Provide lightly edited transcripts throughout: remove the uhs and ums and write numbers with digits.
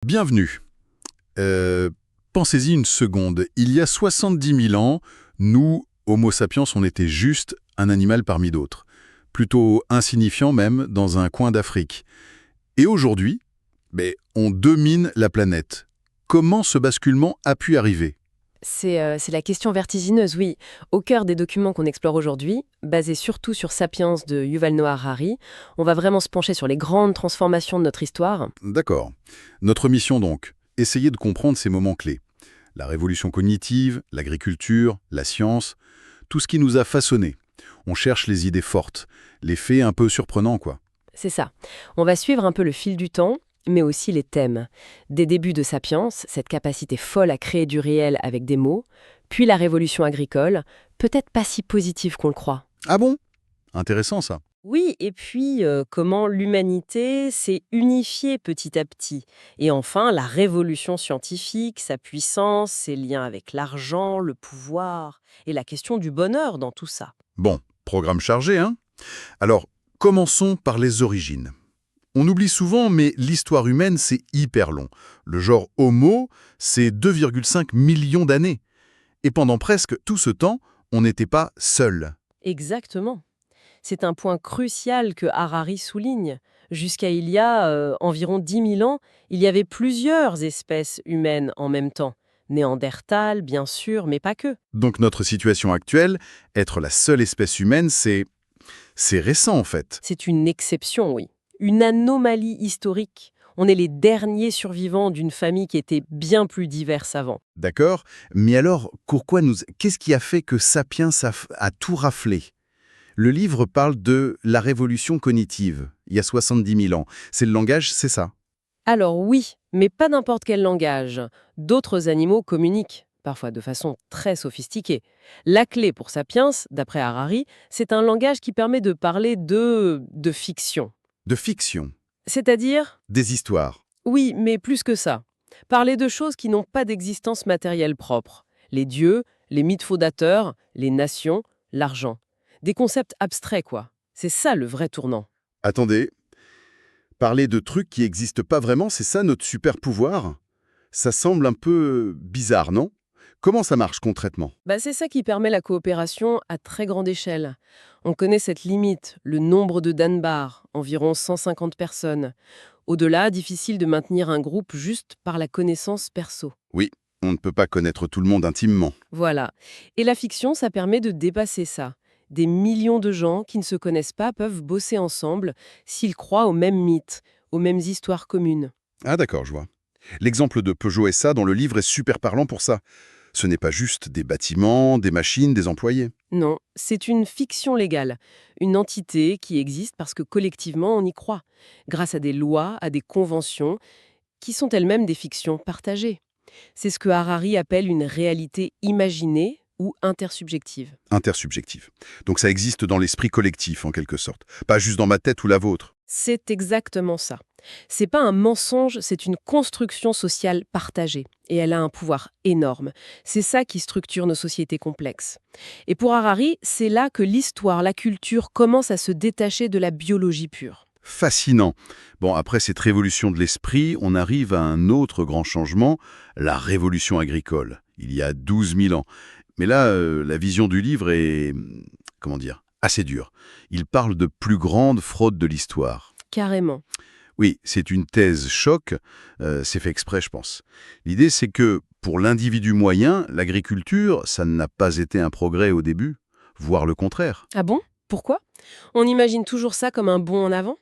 Bienvenue. Pensez-y une seconde. Il y a 70 000 ans, nous, Homo sapiens, on était juste un animal parmi d'autres. Plutôt insignifiant même, dans un coin d'Afrique. Et aujourd'hui, on domine la planète. Comment ce basculement a pu arriver? C'est la question vertigineuse, oui. Au cœur des documents qu'on explore aujourd'hui, basés surtout sur Sapiens de Yuval Noah Harari, on va vraiment se pencher sur les grandes transformations de notre histoire. D'accord. Notre mission donc, essayer de comprendre ces moments clés. La révolution cognitive, l'agriculture, la science, tout ce qui nous a façonnés. On cherche les idées fortes, les faits un peu surprenants, quoi. C'est ça. On va suivre un peu le fil du temps, mais aussi les thèmes. Des débuts de Sapiens, cette capacité folle à créer du réel avec des mots, puis la révolution agricole, peut-être pas si positive qu'on le croit. Ah bon? Intéressant ça. Oui, et puis comment l'humanité s'est unifiée petit à petit. Et enfin, la révolution scientifique, sa puissance, ses liens avec l'argent, le pouvoir, et la question du bonheur dans tout ça. Bon, programme chargé, hein? Alors, commençons par les origines. On oublie souvent, mais l'histoire humaine, c'est hyper long. Le genre Homo, c'est 2,5 millions d'années. Et pendant presque tout ce temps, on n'était pas seul. Exactement. C'est un point crucial que Harari souligne. Jusqu'à il y a environ 10 000 ans, il y avait plusieurs espèces humaines en même temps. Néandertal, bien sûr, mais pas que. Donc notre situation actuelle, être la seule espèce humaine, c'est récent en fait. C'est une exception, oui. Une anomalie historique. On est les derniers survivants d'une famille qui était bien plus diverse avant. D'accord? Mais alors, qu'est-ce qui a fait que Sapiens a tout raflé? Le livre parle de la révolution cognitive, il y a 70 000 ans. C'est le langage, c'est ça? Alors oui, mais pas n'importe quel langage. D'autres animaux communiquent, parfois de façon très sophistiquée. La clé pour Sapiens, d'après Harari, c'est un langage qui permet de parler de fiction. De fiction, C'est-à-dire, des histoires. oui, mais plus que ça. Parler de choses qui n'ont pas d'existence matérielle propre. Les dieux, les mythes fondateurs, les nations, l'argent. Des concepts abstraits, quoi. C'est ça le vrai tournant. Attendez, parler de trucs qui n'existent pas vraiment, c'est ça notre super pouvoir? Ça semble un peu bizarre, non? Comment ça marche concrètement? C'est ça qui permet la coopération à très grande échelle. On connaît cette limite, le nombre de Danbar, environ 150 personnes. Au-delà, difficile de maintenir un groupe juste par la connaissance perso. Oui, on ne peut pas connaître tout le monde intimement. Voilà. Et la fiction, ça permet de dépasser ça. Des millions de gens qui ne se connaissent pas peuvent bosser ensemble s'ils croient aux mêmes mythes, aux mêmes histoires communes. Ah d'accord, je vois. L'exemple de Peugeot SA dans le livre est super parlant pour ça. Ce n'est pas juste des bâtiments, des machines, des employés. Non, c'est une fiction légale, une entité qui existe parce que collectivement on y croit, grâce à des lois, à des conventions, qui sont elles-mêmes des fictions partagées. C'est ce que Harari appelle une réalité imaginée ou intersubjective. Intersubjectif. Donc ça existe dans l'esprit collectif, en quelque sorte. Pas juste dans ma tête ou la vôtre. C'est exactement ça. C'est pas un mensonge, c'est une construction sociale partagée. Et elle a un pouvoir énorme. C'est ça qui structure nos sociétés complexes. Et pour Harari, c'est là que l'histoire, la culture commencent à se détacher de la biologie pure. Fascinant. Bon, après cette révolution de l'esprit, on arrive à un autre grand changement, la révolution agricole, il y a 12 000 ans. Mais là, la vision du livre est, comment dire, assez dure. Il parle de plus grande fraude de l'histoire. Carrément. Oui, c'est une thèse choc, c'est fait exprès, je pense. L'idée, c'est que, pour l'individu moyen, l'agriculture, ça n'a pas été un progrès au début, voire le contraire. Ah bon? Pourquoi? On imagine toujours ça comme un bond en avant?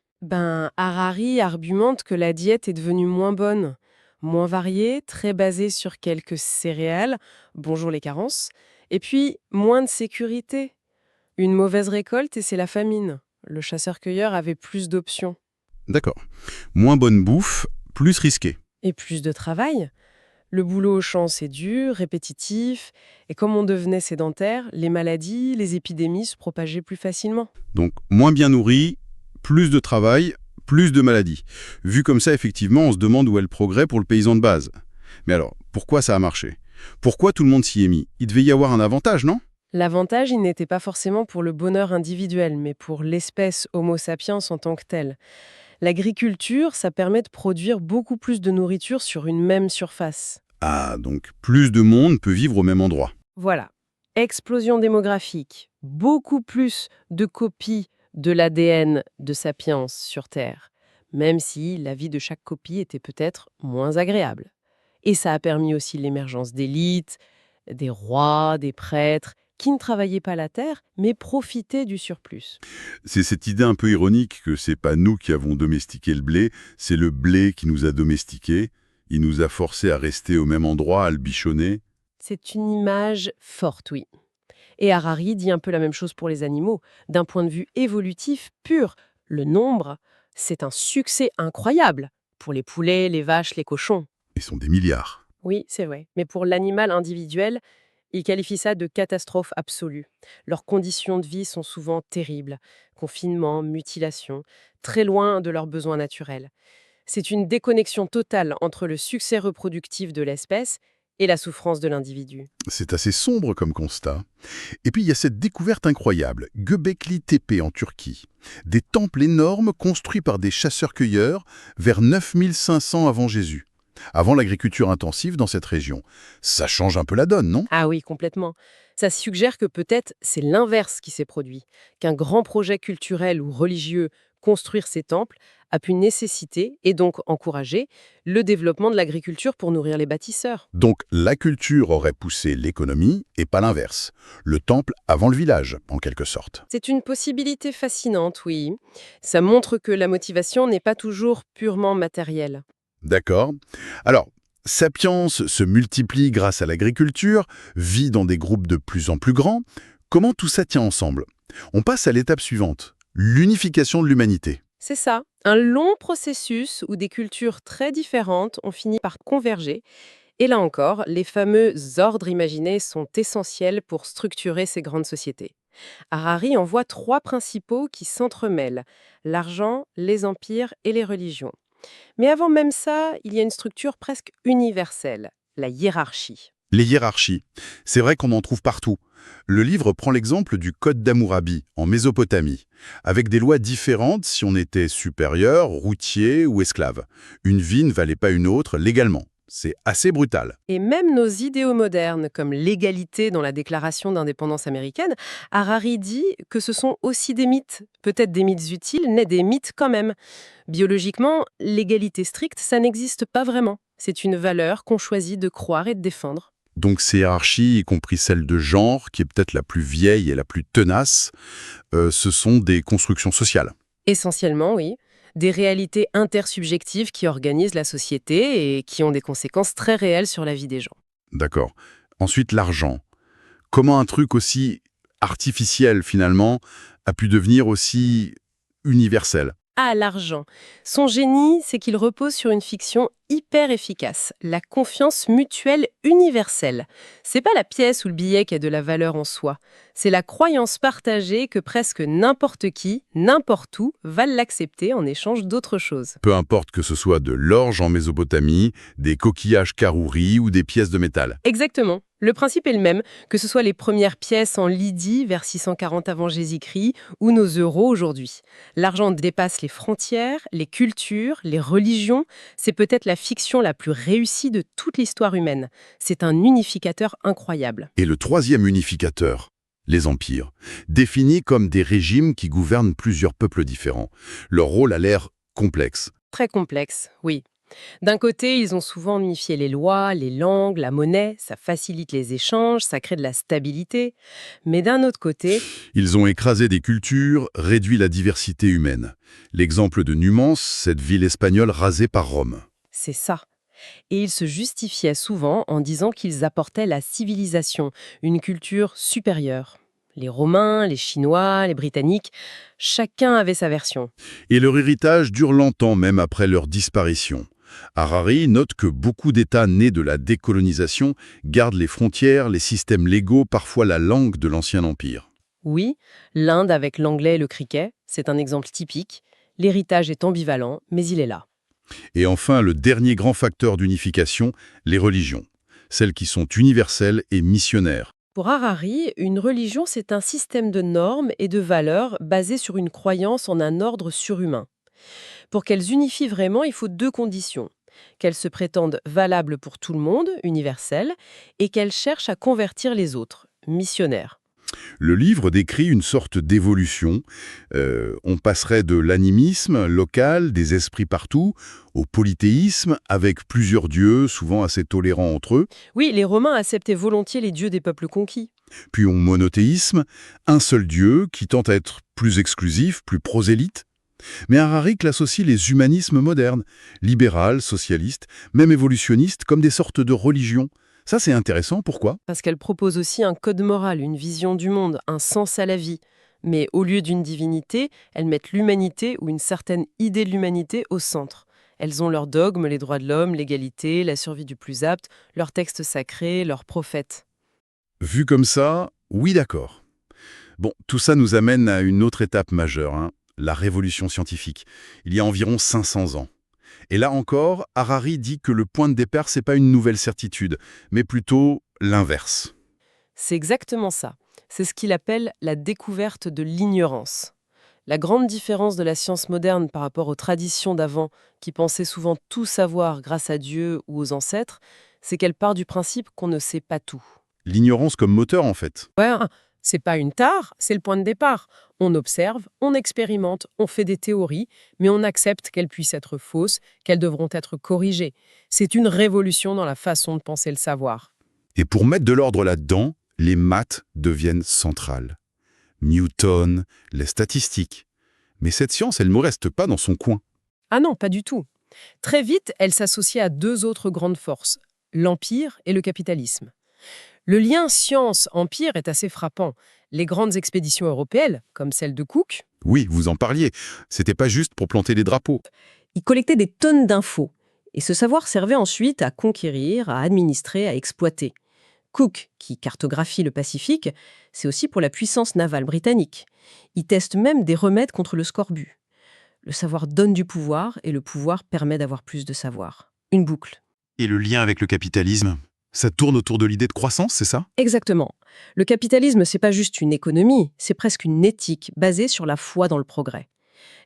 Harari argumente que la diète est devenue moins bonne, moins variée, très basée sur quelques céréales, bonjour les carences, et puis moins de sécurité. Une mauvaise récolte et c'est la famine. Le chasseur-cueilleur avait plus d'options. D'accord. Moins bonne bouffe, plus risqué. Et plus de travail. Le boulot au champ, c'est dur, répétitif, et comme on devenait sédentaire, les maladies, les épidémies se propageaient plus facilement. Donc, moins bien nourri, plus de travail, plus de maladies. Vu comme ça, effectivement, on se demande où est le progrès pour le paysan de base. Mais alors, pourquoi ça a marché? Pourquoi tout le monde s'y est mis? Il devait y avoir un avantage, non? L'avantage, il n'était pas forcément pour le bonheur individuel, mais pour l'espèce Homo sapiens en tant que telle. L'agriculture, ça permet de produire beaucoup plus de nourriture sur une même surface. Ah, donc plus de monde peut vivre au même endroit. Voilà. Explosion démographique, beaucoup plus de copies de l'ADN de Sapiens sur Terre, même si la vie de chaque copie était peut-être moins agréable. Et ça a permis aussi l'émergence d'élites, des rois, des prêtres, qui ne travaillaient pas la terre, mais profitaient du surplus. C'est cette idée un peu ironique que c'est pas nous qui avons domestiqué le blé, c'est le blé qui nous a domestiqués. Il nous a forcés à rester au même endroit, à le bichonner. C'est une image forte, oui. Et Harari dit un peu la même chose pour les animaux. D'un point de vue évolutif pur, le nombre, c'est un succès incroyable pour les poulets, les vaches, les cochons. Ils sont des milliards. Oui, c'est vrai. Mais pour l'animal individuel, il qualifie ça de catastrophe absolue. Leurs conditions de vie sont souvent terribles. Confinement, mutilation, très loin de leurs besoins naturels. C'est une déconnexion totale entre le succès reproductif de l'espèce et la souffrance de l'individu. C'est assez sombre comme constat. Et puis il y a cette découverte incroyable, Göbekli Tepe en Turquie. Des temples énormes construits par des chasseurs-cueilleurs vers 9500 avant Jésus. Avant l'agriculture intensive dans cette région. Ça change un peu la donne, non? Ah oui, complètement. Ça suggère que peut-être c'est l'inverse qui s'est produit, qu'un grand projet culturel ou religieux, construire ces temples, a pu nécessiter et donc encourager le développement de l'agriculture pour nourrir les bâtisseurs. Donc la culture aurait poussé l'économie et pas l'inverse. Le temple avant le village, en quelque sorte. C'est une possibilité fascinante, oui. Ça montre que la motivation n'est pas toujours purement matérielle. D'accord. Alors, Sapiens se multiplie grâce à l'agriculture, vit dans des groupes de plus en plus grands. Comment tout ça tient ensemble? On passe à l'étape suivante, l'unification de l'humanité. C'est ça, un long processus où des cultures très différentes ont fini par converger. Et là encore, les fameux ordres imaginés sont essentiels pour structurer ces grandes sociétés. Harari en voit trois principaux qui s'entremêlent, l'argent, les empires et les religions. Mais avant même ça, il y a une structure presque universelle, la hiérarchie. Les hiérarchies. C'est vrai qu'on en trouve partout. Le livre prend l'exemple du Code d'Hammurabi, en Mésopotamie, avec des lois différentes si on était supérieur, routier ou esclave. Une vie ne valait pas une autre légalement. C'est assez brutal. Et même nos idéaux modernes, comme l'égalité dans la déclaration d'indépendance américaine, Harari dit que ce sont aussi des mythes, peut-être des mythes utiles, mais des mythes quand même. Biologiquement, l'égalité stricte, ça n'existe pas vraiment. C'est une valeur qu'on choisit de croire et de défendre. Donc ces hiérarchies, y compris celle de genre, qui est peut-être la plus vieille et la plus tenace, ce sont des constructions sociales. Essentiellement, oui. Des réalités intersubjectives qui organisent la société et qui ont des conséquences très réelles sur la vie des gens. D'accord. Ensuite, l'argent. Comment un truc aussi artificiel, finalement, a pu devenir aussi universel? Ah, l'argent. Son génie, c'est qu'il repose sur une fiction hyper efficace, la confiance mutuelle universelle. C'est pas la pièce ou le billet qui a de la valeur en soi, c'est la croyance partagée que presque n'importe qui, n'importe où, va l'accepter en échange d'autre chose. Peu importe que ce soit de l'orge en Mésopotamie, des coquillages karouri ou des pièces de métal. Exactement. Le principe est le même, que ce soit les premières pièces en Lydie vers 640 avant Jésus-Christ ou nos euros aujourd'hui. L'argent dépasse les frontières, les cultures, les religions. C'est peut-être la fiction la plus réussie de toute l'histoire humaine. C'est un unificateur incroyable. Et le troisième unificateur, les empires, définis comme des régimes qui gouvernent plusieurs peuples différents. Leur rôle a l'air complexe. Très complexe, oui. D'un côté, ils ont souvent unifié les lois, les langues, la monnaie, ça facilite les échanges, ça crée de la stabilité. Mais d'un autre côté, Ils ont écrasé des cultures, réduit la diversité humaine. L'exemple de Numance, cette ville espagnole rasée par Rome. c'est ça. Et ils se justifiaient souvent en disant qu'ils apportaient la civilisation, une culture supérieure. Les Romains, les Chinois, les Britanniques, chacun avait sa version. Et leur héritage dure longtemps même après leur disparition. Harari note que beaucoup d'États nés de la décolonisation gardent les frontières, les systèmes légaux, parfois la langue de l'ancien empire. Oui, l'Inde avec l'anglais et le cricket, c'est un exemple typique. L'héritage est ambivalent, mais il est là. Et enfin, le dernier grand facteur d'unification, les religions. Celles qui sont universelles et missionnaires. Pour Harari, une religion, c'est un système de normes et de valeurs basé sur une croyance en un ordre surhumain. Pour qu'elles unifient vraiment, il faut deux conditions. Qu'elles se prétendent valables pour tout le monde, universelles, et qu'elles cherchent à convertir les autres, missionnaires. Le livre décrit une sorte d'évolution. On passerait de l'animisme local, des esprits partout, au polythéisme, avec plusieurs dieux, souvent assez tolérants entre eux, Oui, les Romains acceptaient volontiers les dieux des peuples conquis. puis au monothéisme, un seul dieu qui tente à être plus exclusif, plus prosélyte. Mais Harari classe aussi les humanismes modernes, libéral, socialiste, même évolutionniste, comme des sortes de religions. Ça, c'est intéressant. Pourquoi? Parce qu'elles proposent aussi un code moral, une vision du monde, un sens à la vie. Mais au lieu d'une divinité, elles mettent l'humanité ou une certaine idée de l'humanité au centre. Elles ont leurs dogmes, les droits de l'homme, l'égalité, la survie du plus apte, leurs textes sacrés, leurs prophètes. Vu comme ça, oui, d'accord. Bon, tout ça nous amène à une autre étape majeure, hein, la révolution scientifique, il y a environ 500 ans. Et là encore, Harari dit que le point de départ, c'est pas une nouvelle certitude, mais plutôt l'inverse. C'est exactement ça. C'est ce qu'il appelle la découverte de l'ignorance. La grande différence de la science moderne par rapport aux traditions d'avant, qui pensaient souvent tout savoir grâce à Dieu ou aux ancêtres, c'est qu'elle part du principe qu'on ne sait pas tout. L'ignorance comme moteur, en fait. Ouais, c'est pas une tare, c'est le point de départ. On observe, on expérimente, on fait des théories, mais on accepte qu'elles puissent être fausses, qu'elles devront être corrigées. C'est une révolution dans la façon de penser le savoir. Et pour mettre de l'ordre là-dedans, les maths deviennent centrales. Newton, les statistiques. Mais cette science, elle ne reste pas dans son coin. Ah non, pas du tout. Très vite, elle s'associe à deux autres grandes forces, l'Empire et le capitalisme. Le lien science-empire est assez frappant. Les grandes expéditions européennes, comme celle de Cook, Oui, vous en parliez. C'était pas juste pour planter des drapeaux. y collectaient des tonnes d'infos. Et ce savoir servait ensuite à conquérir, à administrer, à exploiter. Cook, qui cartographie le Pacifique, c'est aussi pour la puissance navale britannique. Il teste même des remèdes contre le scorbut. Le savoir donne du pouvoir et le pouvoir permet d'avoir plus de savoir. Une boucle. Et le lien avec le capitalisme, ça tourne autour de l'idée de croissance, c'est ça? Exactement. Le capitalisme, c'est pas juste une économie, c'est presque une éthique basée sur la foi dans le progrès.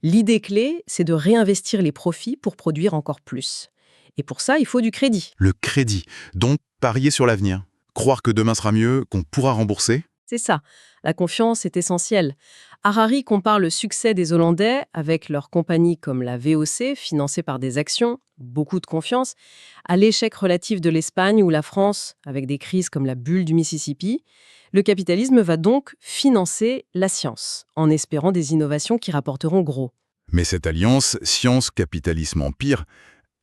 L'idée clé, c'est de réinvestir les profits pour produire encore plus. Et pour ça, il faut du crédit. Le crédit, donc parier sur l'avenir. Croire que demain sera mieux, qu'on pourra rembourser. C'est ça. La confiance est essentielle. Harari compare le succès des Hollandais avec leurs compagnies comme la VOC, financée par des actions, beaucoup de confiance, à l'échec relatif de l'Espagne ou la France, avec des crises comme la bulle du Mississippi. Le capitalisme va donc financer la science, en espérant des innovations qui rapporteront gros. Mais cette alliance, science-capitalisme-empire,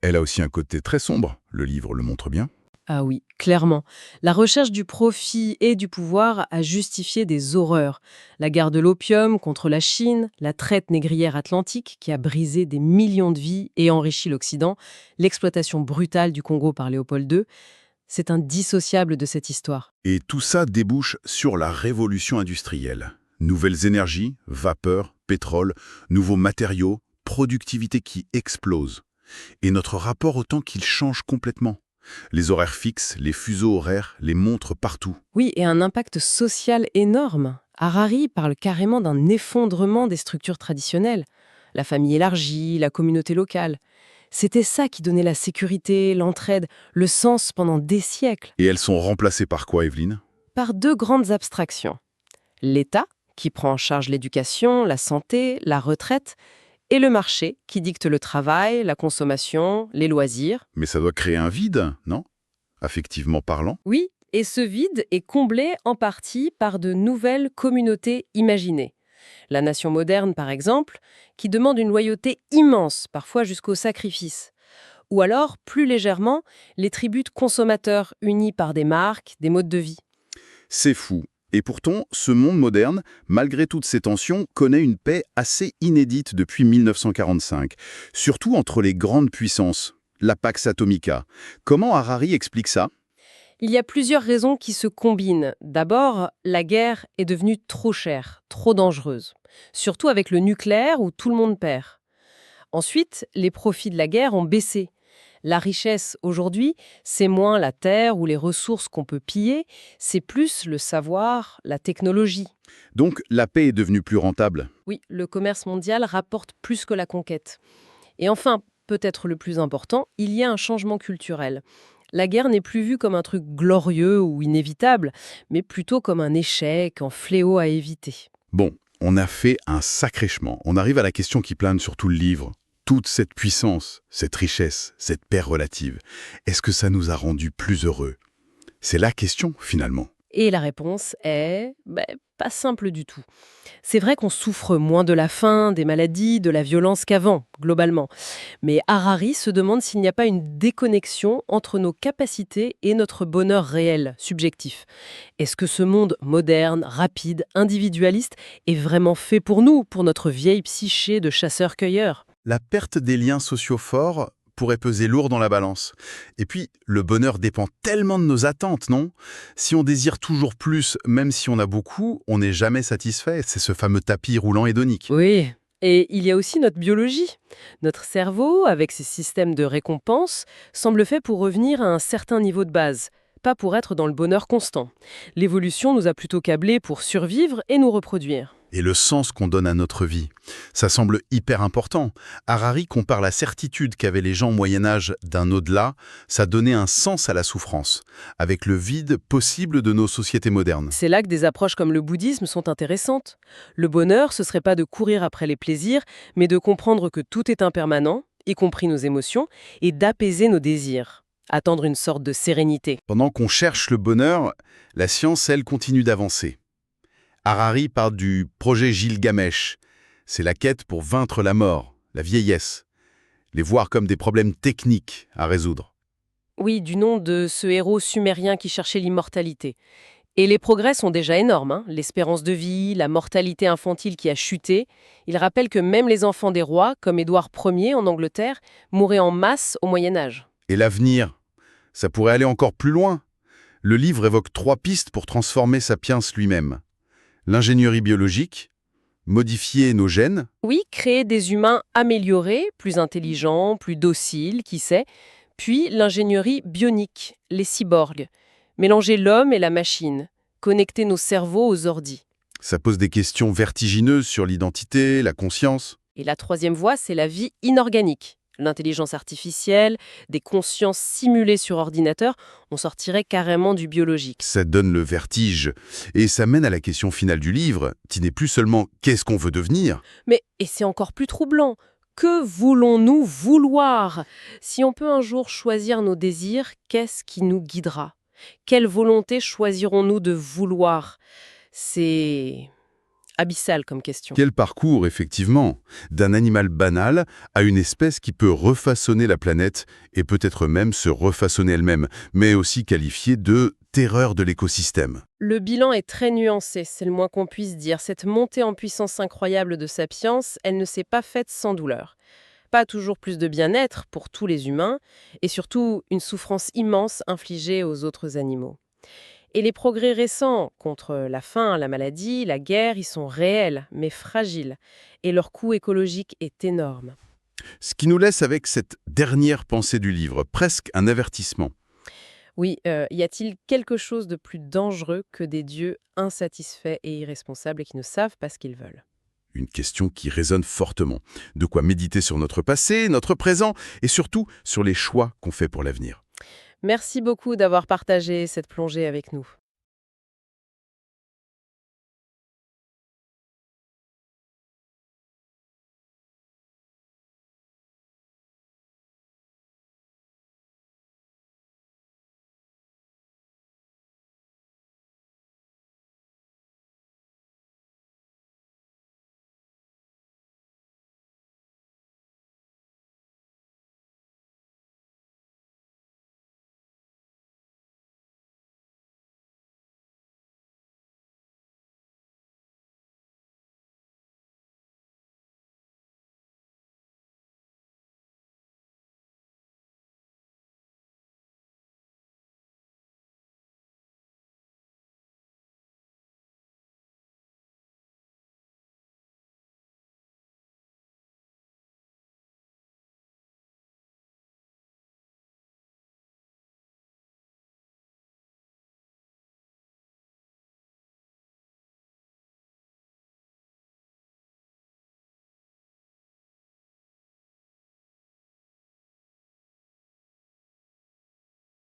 elle a aussi un côté très sombre, le livre le montre bien. Ah oui, clairement. La recherche du profit et du pouvoir a justifié des horreurs. La guerre de l'opium contre la Chine, la traite négrière atlantique qui a brisé des millions de vies et enrichi l'Occident, l'exploitation brutale du Congo par Léopold II, c'est indissociable de cette histoire. Et tout ça débouche sur la révolution industrielle. Nouvelles énergies, vapeur, pétrole, nouveaux matériaux, productivité qui explose. Et notre rapport au temps qu'il change complètement. Les horaires fixes, les fuseaux horaires, les montres partout. Oui, et un impact social énorme. Harari parle carrément d'un effondrement des structures traditionnelles. La famille élargie, la communauté locale. C'était ça qui donnait la sécurité, l'entraide, le sens pendant des siècles. Et elles sont remplacées par quoi, Evelyne? Par deux grandes abstractions. L'État, qui prend en charge l'éducation, la santé, la retraite, et le marché, qui dicte le travail, la consommation, les loisirs. Mais ça doit créer un vide, non? Affectivement parlant. Oui, et ce vide est comblé en partie par de nouvelles communautés imaginées. La nation moderne, par exemple, qui demande une loyauté immense, parfois jusqu'au sacrifice. Ou alors, plus légèrement, les tribus de consommateurs unis par des marques, des modes de vie. C'est fou. Et pourtant, ce monde moderne, malgré toutes ces tensions, connaît une paix assez inédite depuis 1945, surtout entre les grandes puissances, la Pax Atomica. Comment Harari explique ça? Il y a plusieurs raisons qui se combinent. D'abord, la guerre est devenue trop chère, trop dangereuse. Surtout avec le nucléaire où tout le monde perd. Ensuite, les profits de la guerre ont baissé. La richesse aujourd'hui, c'est moins la terre ou les ressources qu'on peut piller, c'est plus le savoir, la technologie. Donc la paix est devenue plus rentable. Oui, le commerce mondial rapporte plus que la conquête. Et enfin, peut-être le plus important, il y a un changement culturel. La guerre n'est plus vue comme un truc glorieux ou inévitable, mais plutôt comme un échec, un fléau à éviter. Bon, on a fait un sacré chemin. On arrive à la question qui plane sur tout le livre. Toute cette puissance, cette richesse, cette paix relative, est-ce que ça nous a rendus plus heureux? C'est la question, finalement. Et la réponse est pas simple du tout. C'est vrai qu'on souffre moins de la faim, des maladies, de la violence qu'avant, globalement. Mais Harari se demande s'il n'y a pas une déconnexion entre nos capacités et notre bonheur réel, subjectif. Est-ce que ce monde moderne, rapide, individualiste est vraiment fait pour nous, pour notre vieille psyché de chasseurs-cueilleurs? La perte des liens sociaux forts pourrait peser lourd dans la balance. Et puis, le bonheur dépend tellement de nos attentes, non? Si on désire toujours plus, même si on a beaucoup, on n'est jamais satisfait. C'est ce fameux tapis roulant hédonique. Oui, et il y a aussi notre biologie. Notre cerveau, avec ses systèmes de récompense, semble fait pour revenir à un certain niveau de base, pas pour être dans le bonheur constant. L'évolution nous a plutôt câblés pour survivre et nous reproduire. Et le sens qu'on donne à notre vie. Ça semble hyper important. Harari compare la certitude qu'avaient les gens au Moyen-Âge d'un au-delà, ça donnait un sens à la souffrance, avec le vide possible de nos sociétés modernes. C'est là que des approches comme le bouddhisme sont intéressantes. Le bonheur, ce serait pas de courir après les plaisirs, mais de comprendre que tout est impermanent, y compris nos émotions, et d'apaiser nos désirs. Attendre une sorte de sérénité. Pendant qu'on cherche le bonheur, la science, elle, continue d'avancer. Harari parle du projet Gilgamesh. C'est la quête pour vaincre la mort, la vieillesse, les voir comme des problèmes techniques à résoudre. Oui, du nom de ce héros sumérien qui cherchait l'immortalité. Et les progrès sont déjà énormes, hein. L'espérance de vie, la mortalité infantile qui a chuté. Il rappelle que même les enfants des rois, comme Édouard Ier en Angleterre, mouraient en masse au Moyen-Âge. Et l'avenir, ça pourrait aller encore plus loin. Le livre évoque 3 pistes pour transformer Sapiens lui-même. L'ingénierie biologique, modifier nos gènes, Oui, créer des humains améliorés, plus intelligents, plus dociles, qui sait. Puis l'ingénierie bionique, les cyborgs. Mélanger l'homme et la machine. Connecter nos cerveaux aux ordis. ça pose des questions vertigineuses sur l'identité, la conscience. Et la troisième voie, c'est la vie inorganique. L'intelligence artificielle, des consciences simulées sur ordinateur, on sortirait carrément du biologique. Ça donne le vertige. Et ça mène à la question finale du livre, qui n'est plus seulement qu'est-ce qu'on veut devenir, Et c'est encore plus troublant. Que voulons-nous vouloir? Si on peut un jour choisir nos désirs, qu'est-ce qui nous guidera? Quelle volonté choisirons-nous de vouloir? C'est abyssal comme question. quel parcours, effectivement, d'un animal banal à une espèce qui peut refaçonner la planète et peut-être même se refaçonner elle-même, mais aussi qualifiée de terreur de l'écosystème. Le bilan est très nuancé, c'est le moins qu'on puisse dire. Cette montée en puissance incroyable de Sapiens, elle ne s'est pas faite sans douleur. Pas toujours plus de bien-être pour tous les humains, et surtout une souffrance immense infligée aux autres animaux. Et les progrès récents contre la faim, la maladie, la guerre, ils sont réels, mais fragiles. Et leur coût écologique est énorme. Ce qui nous laisse avec cette dernière pensée du livre, presque un avertissement. Oui, y a-t-il quelque chose de plus dangereux que des dieux insatisfaits et irresponsables et qui ne savent pas ce qu'ils veulent? Une question qui résonne fortement. De quoi méditer sur notre passé, notre présent et surtout sur les choix qu'on fait pour l'avenir. Merci beaucoup d'avoir partagé cette plongée avec nous.